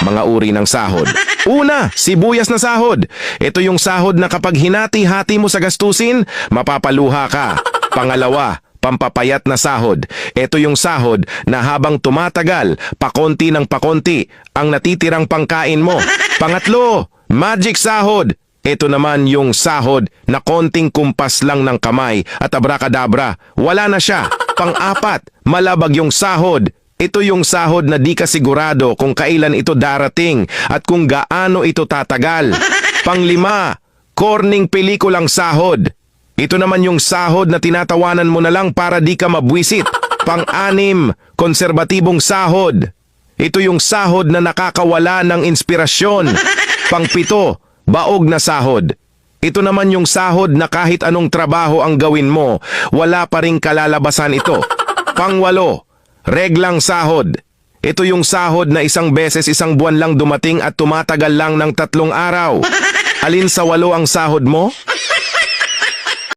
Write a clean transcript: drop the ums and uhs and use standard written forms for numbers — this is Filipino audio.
Mga uri ng sahod. Una, sibuyas na sahod. Ito yung sahod na kapag hinati-hati mo sa gastusin, mapapaluha ka. Pangalawa, pampapayat na sahod. Ito yung sahod na habang tumatagal, pakonti ng pakonti, ang natitirang pangkain mo. Pangatlo, magic sahod. Ito naman yung sahod na konting kumpas lang ng kamay at abracadabra, wala na siya. Pang-apat, malabag yung sahod. Ito yung sahod na di ka sigurado kung kailan ito darating at kung gaano ito tatagal. Panglima, corning pelikulang sahod. Ito naman yung sahod na tinatawanan mo na lang para di ka mabwisit. Pang-anim, konserbatibong sahod. Ito yung sahod na nakakawala ng inspirasyon. Pang-pito, baog na sahod. Ito naman yung sahod na kahit anong trabaho ang gawin mo, wala pa ring kalalabasan ito. Pang-walo, reglang sahod. Ito yung sahod na isang beses isang buwan lang dumating at tumatagal lang ng 3 araw. Alin sa 8 ang sahod mo?